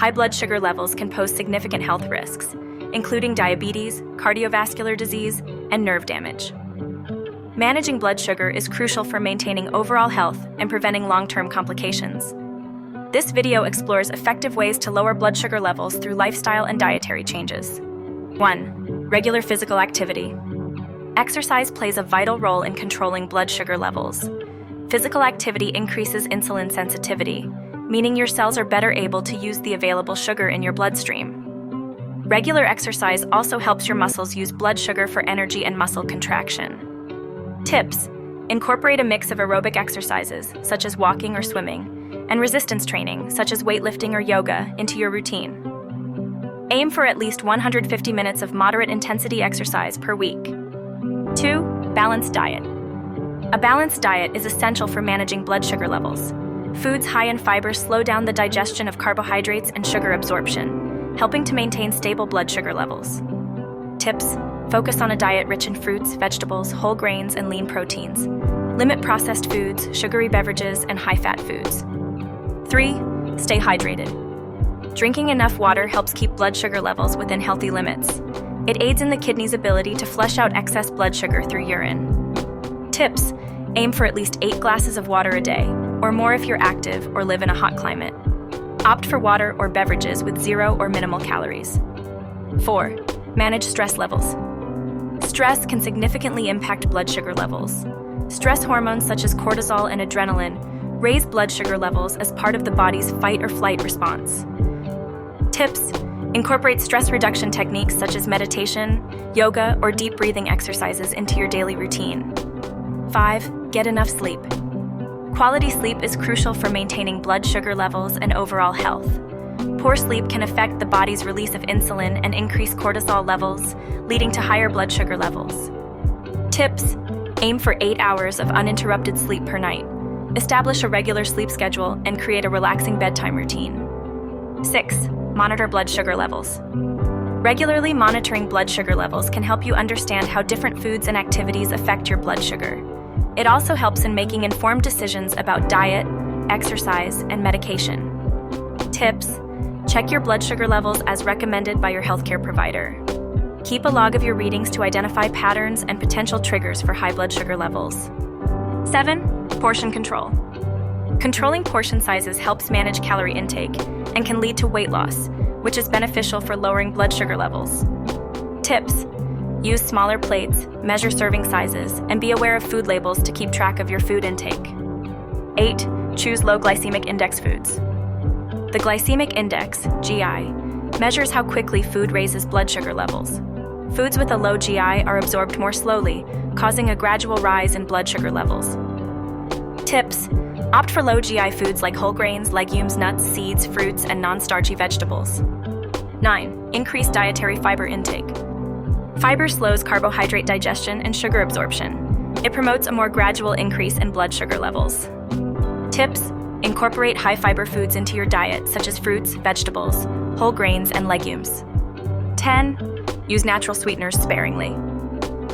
high blood sugar levels can pose significant health risks, including diabetes, cardiovascular disease, and nerve damage. Managing blood sugar is crucial for maintaining overall health and preventing long-term complications. This video explores effective ways to lower blood sugar levels through lifestyle and dietary changes. 1. Regular physical activity. Exercise plays a vital role in controlling blood sugar levels. Physical activity increases insulin sensitivity, meaning your cells are better able to use the available sugar in your bloodstream. Regular exercise also helps your muscles use blood sugar for energy and muscle contraction. Tips: incorporate a mix of aerobic exercises, such as walking or swimming, and resistance training, such as weightlifting or yoga, into your routine. Aim for at least 150 minutes of moderate intensity exercise per week. 2. Balanced diet. A balanced diet is essential for managing blood sugar levels. Foods high in fiber slow down the digestion of carbohydrates and sugar absorption, helping to maintain stable blood sugar levels. Tips: focus on a diet rich in fruits, vegetables, whole grains, and lean proteins. Limit processed foods, sugary beverages, and high-fat foods. 3. Stay hydrated. Drinking enough water helps keep blood sugar levels within healthy limits. It aids in the kidney's ability to flush out excess blood sugar through urine. Tips: aim for at least 8 glasses of water a day, or more if you're active or live in a hot climate. Opt for water or beverages with 0 or minimal calories. 4. Manage stress levels. Stress can significantly impact blood sugar levels. Stress hormones such as cortisol and adrenaline raise blood sugar levels as part of the body's fight or flight response. Tips: incorporate stress reduction techniques such as meditation, yoga, or deep breathing exercises into your daily routine. 5. Get enough sleep. Quality sleep is crucial for maintaining blood sugar levels and overall health. Poor sleep can affect the body's release of insulin and increase cortisol levels, leading to higher blood sugar levels. Tips: aim for 8 hours of uninterrupted sleep per night. Establish a regular sleep schedule and create a relaxing bedtime routine. 6. Monitor blood sugar levels. Regularly monitoring blood sugar levels can help you understand how different foods and activities affect your blood sugar. It also helps in making informed decisions about diet, exercise, and medication. Tips: check your blood sugar levels as recommended by your healthcare provider. Keep a log of your readings to identify patterns and potential triggers for high blood sugar levels. 7. Portion control. Controlling portion sizes helps manage calorie intake and can lead to weight loss, which is beneficial for lowering blood sugar levels. Tips: use smaller plates, measure serving sizes, and be aware of food labels to keep track of your food intake. 8. Choose low glycemic index foods. The glycemic index, GI, measures how quickly food raises blood sugar levels. Foods with a low GI are absorbed more slowly, causing a gradual rise in blood sugar levels. Tips: opt for low GI foods like whole grains, legumes, nuts, seeds, fruits, and non-starchy vegetables. 9. Increase dietary fiber intake. Fiber slows carbohydrate digestion and sugar absorption. It promotes a more gradual increase in blood sugar levels. Tips: incorporate high-fiber foods into your diet, such as fruits, vegetables, whole grains, and legumes. 10. Use natural sweeteners sparingly.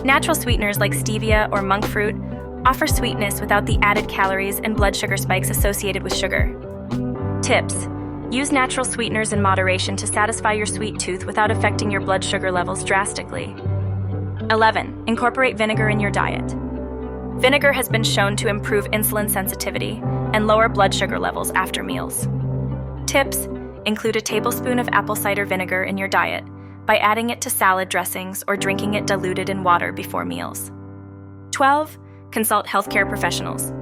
Natural sweeteners like stevia or monk fruit offer sweetness without the added calories and blood sugar spikes associated with sugar. Tips: use natural sweeteners in moderation to satisfy your sweet tooth without affecting your blood sugar levels drastically. 11. Incorporate vinegar in your diet. Vinegar has been shown to improve insulin sensitivity and lower blood sugar levels after meals. Tips: include a tablespoon of apple cider vinegar in your diet by adding it to salad dressings or drinking it diluted in water before meals. 12. Consult healthcare professionals.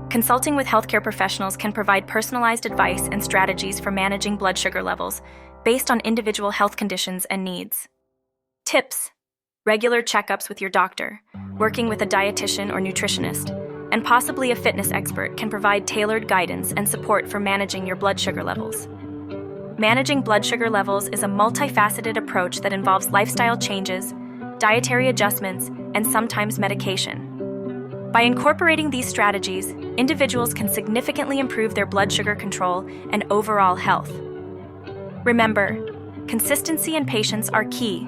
Consulting with healthcare professionals can provide personalized advice and strategies for managing blood sugar levels based on individual health conditions and needs. Tips: regular checkups with your doctor, working with a dietitian or nutritionist, and possibly a fitness expert can provide tailored guidance and support for managing your blood sugar levels. Managing blood sugar levels is a multifaceted approach that involves lifestyle changes, dietary adjustments, and sometimes medication. By incorporating these strategies, individuals can significantly improve their blood sugar control and overall health. Remember, consistency and patience are key